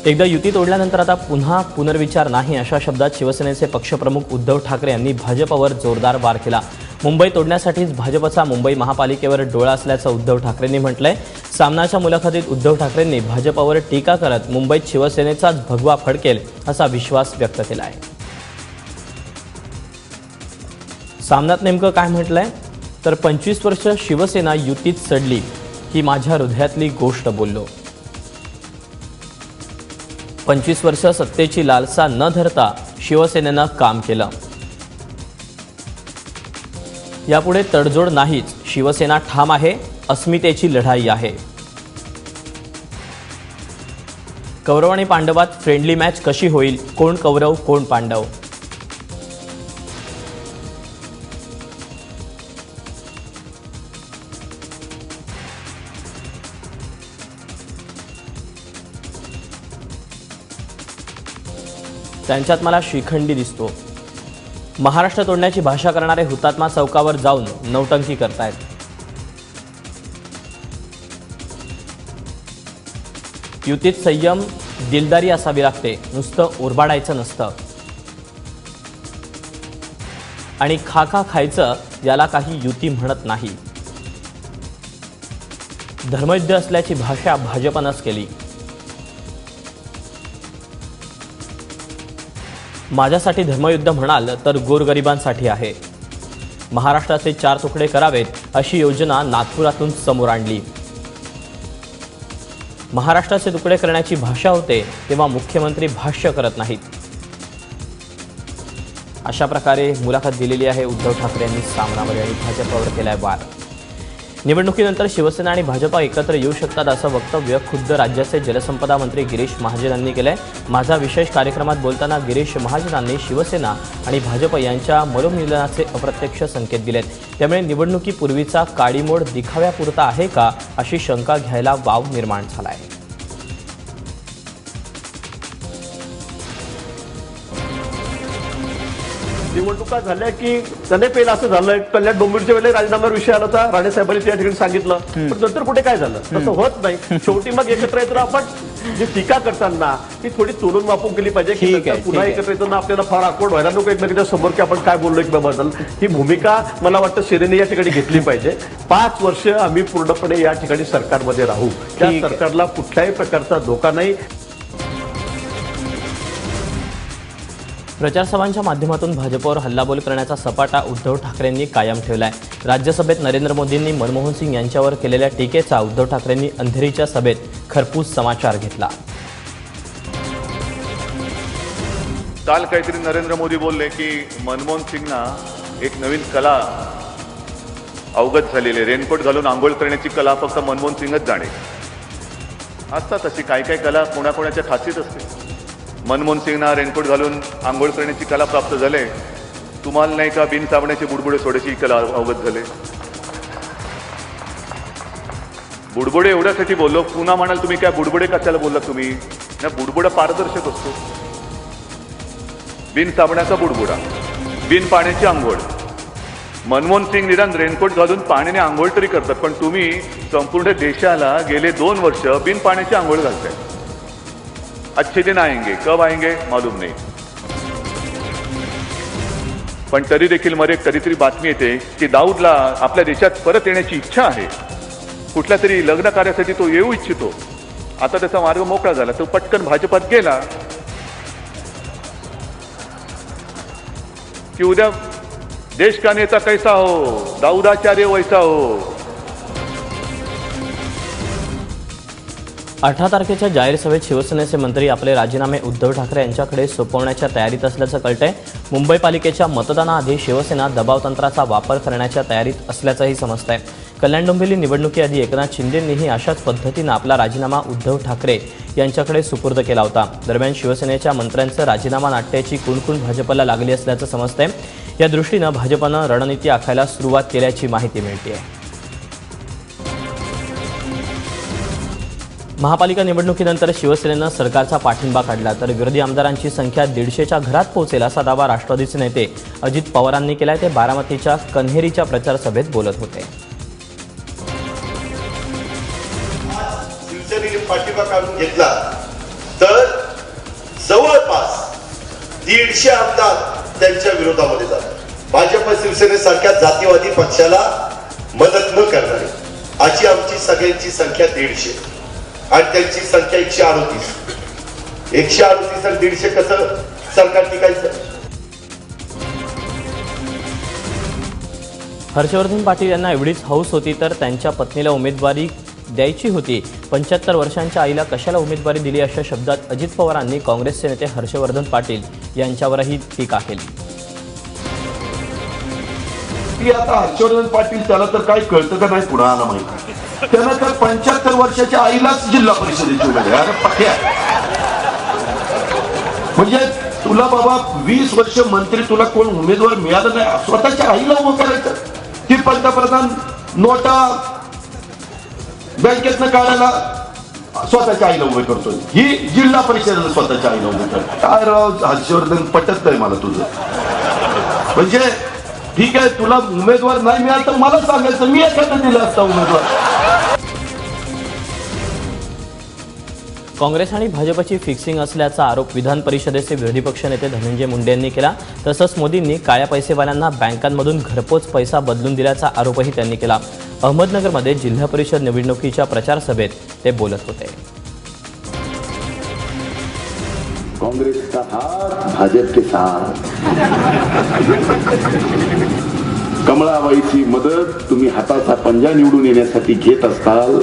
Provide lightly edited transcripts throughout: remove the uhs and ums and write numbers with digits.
एकदा युती तोडल्यानंतर आता पुन्हा पुनर्विचार नाही अशा शब्दात शिवसेनेचे पक्षप्रमुख उद्धव ठाकरे यांनी भाजपवर जोरदार वार केला। मुंबई तोडण्यासाठीच भाजपचा मुंबई महापालिकेवर डोळा असल्याचं उद्धव ठाकरेंनी म्हटलंय। सामनाच्या मुलाखतीत उद्धव ठाकरेंनी भाजपवर टीका करत मुंबईत शिवसेनेचाच भगवा फडकेल असा विश्वास व्यक्त केला आहे। सामनात नेमकं काय म्हटलंय तर 25 वर्ष शिवसेना युतीत सडली ही माझ्या हृदयातली गोष्ट बोललो। 25 वर्ष सत्तेची लालसा न धरता शिवसेनेनं काम केलं। यापुढे तडजोड नाहीच, शिवसेना ठाम आहे, अस्मितेची लढाई आहे। कौरव आणि पांडवात फ्रेंडली मॅच कशी होईल, कोण कौरव कोण पांडव। त्यांच्यात मला श्रीखंडी दिसतो। महाराष्ट्र तोडण्याची भाषा करणारे हुतात्मा चौकावर जाऊन नौटंकी करतायत। युतीत संयम दिलदारी असावी लागते, नुसतं ओरबाडायचं नसतं। आणि खा खायचं याला काही युती म्हणत नाही। धर्मयुद्ध असल्याची भाषा भाजपनंच केली। माझ्यासाठी धर्मयुद्ध म्हणाल तर गोरगरिबांसाठी आहे। महाराष्ट्राचे 4 तुकडे करावेत अशी योजना नागपुरातून समोर आणली। महाराष्ट्राचे तुकडे करण्याची भाषा होते तेव्हा मुख्यमंत्री भाष्य करत नाहीत। अशा प्रकारे मुलाखत दिलेली आहे उद्धव ठाकरे यांनी सामनामध्ये आणि भाजपवर केलाय वार। निवडणुकीनंतर शिवसेना आणि भाजप एकत्र येऊ शकतात असं वक्तव्य खुद्द राज्याचे जलसंपदा मंत्री गिरीश महाजन यांनी केलंय। माझा विशेष कार्यक्रमात बोलताना गिरीश महाजनांनी शिवसेना आणि भाजप यांच्या मनोमिलनाचे अप्रत्यक्ष संकेत दिलेत। त्यामुळे निवडणुकीपूर्वीचा काडीमोड दिखाव्यापुरता आहे का अशी शंका घ्यायला वाव निर्माण झाला आहे। निवडणुका झाल्या की त्याने पहिलं असं झालं, कल्याण डोंबिवलीच्या वेळेला राजीनाम्यावर विषय आला होता, राणे साहेबांनी त्या ठिकाणी सांगितलं, पण नंतर कुठे काय झालं तसं होत नाही। शेवटी मग एकत्र येताना आपण जी टीका करताना ती थोडी तोलून मापून केली पाहिजे की पुन्हा एकत्र येताना आपल्याला फार आकवड व्हायला नको एकमेकांच्या समोर की आपण काय बोललो एकमेकांबद्दल। ही भूमिका मला वाटतं सेनेने या ठिकाणी घेतली पाहिजे। 5 वर्ष आम्ही पूर्णपणे या ठिकाणी सरकारमध्ये राहू, त्या सरकारला कुठल्याही प्रकारचा धोका नाही। प्रचारसभांच्या माध्यमातून भाजपवर हल्लाबोल करण्याचा सपाटा उद्धव ठाकरेंनी कायम ठेवलाय। राज्यसभेत नरेंद्र मोदींनी मनमोहन सिंग यांच्यावर केलेल्या टीकेचा उद्धव ठाकरेंनी अंधेरीच्या सभेत खरपूस समाचार घेतला। काल काहीतरी नरेंद्र मोदी बोलले की मनमोहन सिंगना एक नवीन कला अवगत झालेली आहे, रेनकोट घालून आंघोळ करण्याची कला फक्त मनमोहन सिंगच जाणे। असतात अशी काही कला कोणाकोणाच्या खासियत असते। मनमोहन सिंगना रेनकोट घालून आंघोळ करण्याची कला प्राप्त झाले, तुम्हाला नाही का बिन साबणाचे बुडबुडे सोडायची कला अवगत झाले। बुडबुडे एवढ्यासाठी बोललो, पुन्हा म्हणाल तुम्ही काय बुडबुडे कशाला बोललात तुम्ही ना, बुडबुडा पारदर्शक असतो। बिन साबणाचा बुडबुडा, बिन पाण्याची आंघोळ। मनमोहन सिंग निदान रेनकोट घालून पाण्याने आंघोळ तरी करतात, पण तुम्ही संपूर्ण देशाला गेले 2 वर्ष बिन पाण्याची आंघोळ घालताय। अच्छे दिन आएंगे, कब आएंगे मालूम नहीं, पण तरी देखील मध्ये कधीतरी बातमी येते की दाऊदला आपल्या देशात परत येण्याची इच्छा आहे। कुठल्या तरी लग्न कार्यासाठी तो येऊ इच्छितो। आता त्याचा मार्ग मोकळा झाला, तो पटकन भाजपात गेला की उद्या देश का नेता कैसा हो, दाऊदाचार्य वैसा हो। 18 तारखेच्या जाहीर सभेत शिवसेनेचे मंत्री आपले राजीनामे उद्धव ठाकरे यांच्याकडे सोपवण्याच्या तयारीत असल्याचं कळतंय। मुंबई पालिकेच्या मतदानाआधी शिवसेना दबावतंत्राचा वापर करण्याच्या तयारीत असल्याचंही समजतंय। कल्याण डोंबिवली निवडणुकीआधी एकनाथ शिंदेंनीही अशाच पद्धतीनं आपला राजीनामा उद्धव ठाकरे यांच्याकडे सुपूर्द केला होता। दरम्यान शिवसेनेच्या मंत्र्यांचं राजीनामा नाट्याची कुणकुण भाजपला लागली असल्याचं समजतंय। या दृष्टीनं भाजपनं रणनीती आखायला सुरुवात केल्याची माहिती मिळतेय। महापालिका निवडणुकीनंतर शिवसेनेनं सरकारचा पाठिंबा काढला तर विरोधी आमदारांची संख्या 150च्या घरात पोहोचेल असा दावा राष्ट्रवादीचे नेते अजित पवारांनी केलाय। ते बारामतीच्या कन्हेरीच्या प्रचार सभेत बोलत होते। शिवसेनेने पाठिंबा काढून घेतला तर जवळपास 150 आमदार त्यांच्या विरोधामध्ये जातात। भाजप शिवसेनेसारख्या जातीवादी पक्षाला मदत न करणारे अशी आमची सगळ्यांची संख्या 150 आणि त्यांची संख्या 138। 138 आणि 150 कसं सरकार टिकायचं? हर्षवर्धन पाटील यांना एवढीच हौस होती तर त्यांच्या पत्नीला उमेदवारी द्यायची होती। 75 वर्षांच्या आईला कशाला उमेदवारी दिली अशा शब्दात अजित पवारांनी काँग्रेसचे नेते हर्षवर्धन पाटील यांच्यावरही टीका केली। की आता हर्षवर्धन पाटील त्याला तर काय कळतं का नाही कुणाला माहिती, त्यानं तर 75 वर्षाच्या आईलाच जिल्हा परिषदेची उमेदवारी। अरे पठ्या, म्हणजे तुला बाबा 20 वर्ष मंत्री तुला कोण उमेदवार मिळालं नाही, स्वतःच्या आईला उभं करायचं? की पंतप्रधान नोटा बँकेतनं काढायला स्वतःच्या आईला उभे करतोय, ही जिल्हा परिषदेला स्वतःच्या आईला उभे करतो? काय राव हर्षवर्धन, पटत नाही मला तुझं। म्हणजे ठीक आहे, तुला उमेदवार नाही मिळाला तर मला सांगायचं, मी एखादा दिला असता उमेदवार। काँग्रेस आणि भाजपची फिक्सिंग असल्याचा आरोप विधान परिषदेचे विरोधी पक्षनेते धनंजय मुंडे यांनी केला। तसंच मोदींनी काळ्या पैसेवाल्यांना बँकांमधून घरपोच पैसा बदलून दिल्याचा आरोपही त्यांनी केला। अहमदनगरमध्ये जिल्हा परिषद निवडणुकीच्या प्रचार सभेत ते बोलत होते। कांग्रेस का हाथ भाजप के साथ, कमळाबाईची मदत तुम्ही हाताचा पंजा निवडून येण्यासाठी घेत असताल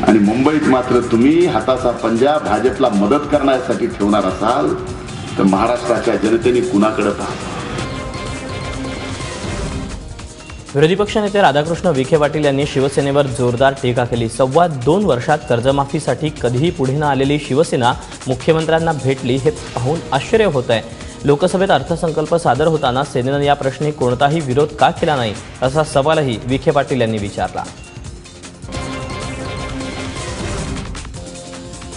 आणि मुंबईत मात्र तुम्ही हाताचा पंजा भाजपला मदत करण्यासाठी ठेवणार असाल तर महाराष्ट्राच्या जनतेने कुणाकडे पाहावं? विरोधी पक्षनेते राधाकृष्ण विखे पाटील यांनी शिवसेनेवर जोरदार टीका केली। 2.25 वर्षात कर्जमाफीसाठी कधीही पुढे न आलेली शिवसेना मुख्यमंत्र्यांना भेटली हे पाहून आश्चर्य होत आहे। लोकसभेत अर्थसंकल्प सादर होताना सेनेनं या प्रश्नी कोणताही विरोध का केला नाही असा सवालही विखे पाटील यांनी विचारला।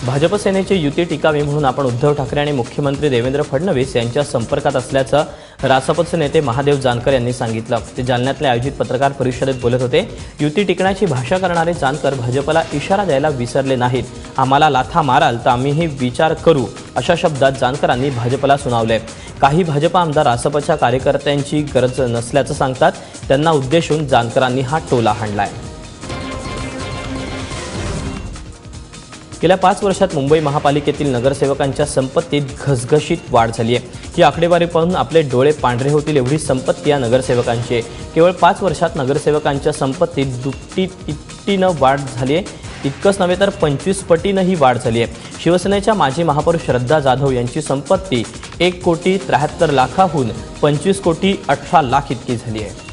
भाजप सेनेची युती टिकावी म्हणून आपण उद्धव ठाकरे आणि मुख्यमंत्री देवेंद्र फडणवीस यांच्या संपर्कात असल्याचं रासपचे नेते महादेव जानकर यांनी सांगितलं। ते जालन्यातल्या आयोजित पत्रकार परिषदेत बोलत होते। युती टिकण्याची भाषा करणारे जानकर भाजपला इशारा द्यायला विसरले नाहीत। आम्हाला लाथा माराल तर आम्हीही विचार करू अशा शब्दात जानकरांनी भाजपला सुनावले। काही भाजप आमदार रासपच्या कार्यकर्त्यांची गरज नसल्याचं सांगतात, त्यांना उद्देशून जानकरांनी हा टोला हाणलाय। गेल्या 5 वर्षात मुंबई महापालिकेतील नगरसेवकांच्या संपत्तीत घसघशीत वाढ झाली आहे। ही आकडेवारी पाहून आपले डोळे पांढरे होतील एवढी संपत्ती या नगरसेवकांची आहे। केवळ 5 वर्षात नगरसेवकांच्या संपत्तीत दुप्पटीनं वाढ झाली आहे। इतकंच नव्हे तर 25 पटीनंही वाढ झाली आहे। शिवसेनेच्या माजी महापौर श्रद्धा जाधव यांची संपत्ती 1,73,00,000हून 25,18,00,000 इतकी झाली आहे।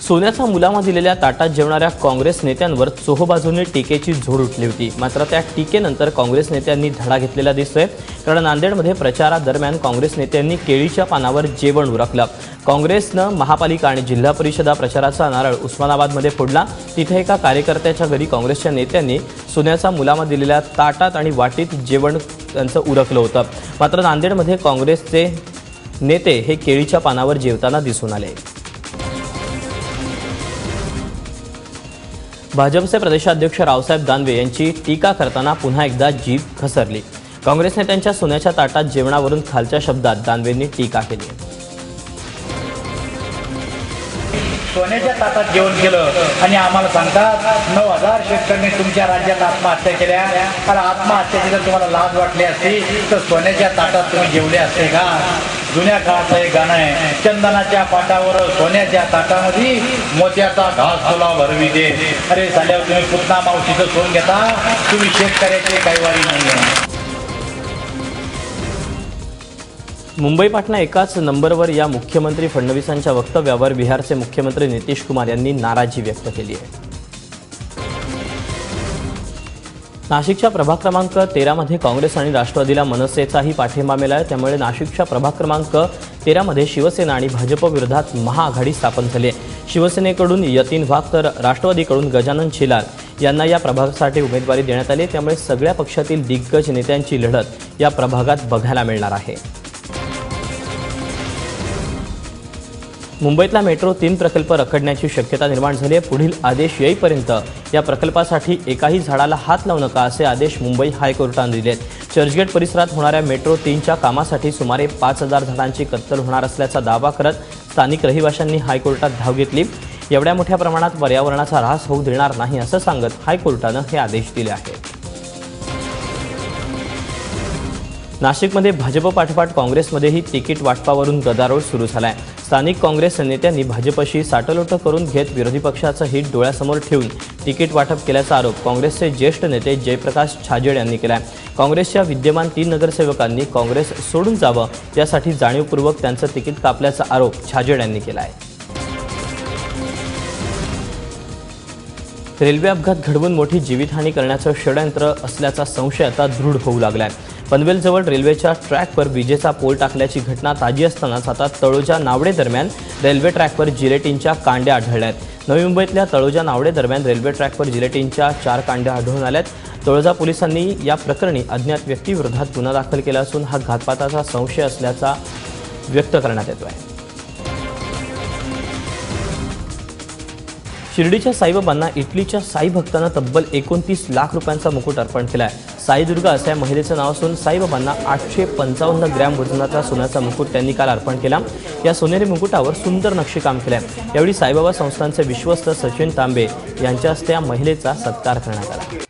सोन्याचा मुलामा दिलेल्या ताटात जेवणाऱ्या काँग्रेस नेत्यांवर चोहोबाजूने टीकेची झोड उठली होती। मात्र त्या टीकेनंतर काँग्रेस नेत्यांनी धडा घेतलेला दिसतोय, कारण नांदेडमध्ये प्रचारादरम्यान काँग्रेस नेत्यांनी केळीच्या पानावर जेवण उरकलं। काँग्रेसनं महापालिका आणि जिल्हा परिषदा प्रचाराचा नारळ उस्मानाबादमध्ये फोडला। तिथे एका कार्यकर्त्याच्या घरी काँग्रेसच्या नेत्यांनी सोन्याचा मुलामा दिलेल्या ताटात आणि वाटीत जेवण त्यांचं उरकलं होतं। मात्र नांदेडमध्ये काँग्रेसचे नेते हे केळीच्या पानावर जेवताना दिसून आले। भाजपचे प्रदेशाध्यक्ष रावसाहेब दानवे यांची टीका करताना पुन्हा एकदा जीभ घसरली। काँग्रेस नेत्यांच्या सोन्याच्या ताटात जेवणावरून खालच्या शब्दात दानवेंनी टीका केली। सोन्याच्या ताटात जेवण केलं आणि आम्हाला सांगतात 9,000 शेतकऱ्यांनी तुमच्या राज्यात आत्महत्या केल्या, आणि आत्महत्याची जर तुम्हाला लाज वाटली असती तर सोन्याच्या ताटात तुम्ही जेवले असते का? जुन्या काळातलं एक गाणं आहे, चंदनाच्या पाटावर सोन्याच्या ताटामध्ये मोत्याचा घास तुला भरवी दे। अरे साल्यावर तुम्ही पुतना मावशीचं सोन घेता, तुम्ही शेतकऱ्याचे कैवारी नाही आहे। मुंबई पाटणा एकाच नंबरवर या मुख्यमंत्री फडणवीसांच्या वक्तव्यावर बिहारचे मुख्यमंत्री नितीश कुमार यांनी नाराजी व्यक्त केली आहे। नाशिकच्या प्रभाग क्रमांक 13 मध्ये काँग्रेस आणि राष्ट्रवादीला मनसेचाही पाठिंबा मिळाला, त्यामुळे नाशिकच्या प्रभाग क्रमांक 13 मध्ये शिवसेना आणि भाजप विरोधात महाआघाडी स्थापन झाली आहे। शिवसेनेकडून यतीन वाघ तर राष्ट्रवादीकडून गजानन शेलार यांना या प्रभागासाठी उमेदवारी देण्यात आली, त्यामुळे सगळ्या पक्षातील दिग्गज नेत्यांची लढत या प्रभागात बघायला मिळणार आहे। मुंबईतला मेट्रो 3 प्रकल्प रखडण्याची शक्यता निर्माण झाली आहे. पुढील आदेश येईपर्यंत या प्रकल्पासाठी एकाही झाडाला हात लावू नका असे आदेश मुंबई हायकोर्टाने दिले आहेत. चर्चगेट परिसरात होणाऱ्या मेट्रो 3च्या कामासाठी सुमारे 5,000 झाडांची कत्तल होणार असल्याचा दावा करत स्थानिक रहिवाशांनी हायकोर्टात धाव घेतली. एवढ्या मोठ्या प्रमाणात पर्यावरणाचा ऱ्हास होऊ देणार नाही असं सांगत हायकोर्टानं हे आदेश दिले आहेत. नाशिकमध्ये भाजप पाठोपाठ काँग्रेसमध्येही तिकीट वाटपावरून गदारोळ सुरू झालाय. स्थानिक काँग्रेस नेत्यांनी भाजपशी साटलोट करून घेत विरोधी पक्षाचं हित डोळ्यासमोर ठेवून तिकीट वाटप केल्याचा आरोप काँग्रेसचे ज्येष्ठ नेते जयप्रकाश छाजेड यांनी केलाय. काँग्रेसच्या विद्यमान 3 नगरसेवकांनी काँग्रेस सोडून जावं यासाठी जाणीवपूर्वक त्यांचं तिकीट कापल्याचा आरोप छाजेड यांनी केला आहे. रेल्वे अपघात घडवून मोठी जीवितहानी करण्याचं षडयंत्र असल्याचा संशय आता दृढ होऊ लागलाय. पनवेलजवळ रेल्वेच्या ट्रॅकवर विजेचा पोल टाकल्याची घटना ताजी असतानाच आता तळोजा नावडे दरम्यान रेल्वे ट्रॅकवर जिलेटिनच्या कांड्या आढळल्या आहेत. नवी मुंबईतल्या तळोजा नावडे दरम्यान रेल्वे ट्रॅकवर जिलेटिनच्या 4 कांड्या आढळून आल्यात. तळोजा पोलिसांनी या प्रकरणी अज्ञात व्यक्तीविरोधात गुन्हा दाखल केला असून हा घातपाताचा संशय असल्याचा व्यक्त करण्यात येतो आहे. शिर्डीच्या साईबाबांना इटलीच्या साई भक्तांना तब्बल 29 लाख रुपयांचा मुकुट अर्पण केला आहे. साई दुर्गा असं या महिलेचं नाव असून साईबाबांना 855 ग्रॅम वजनाचा सोन्याचा मुकुट त्यांनी काल अर्पण केला. या सोनेरी मुकुटावर सुंदर नक्षीकाम केलं आहे. यावेळी साईबाबा संस्थानचे विश्वस्त सचिन तांबे यांच्या हस्ते या महिलेचा सत्कार करण्यात आला.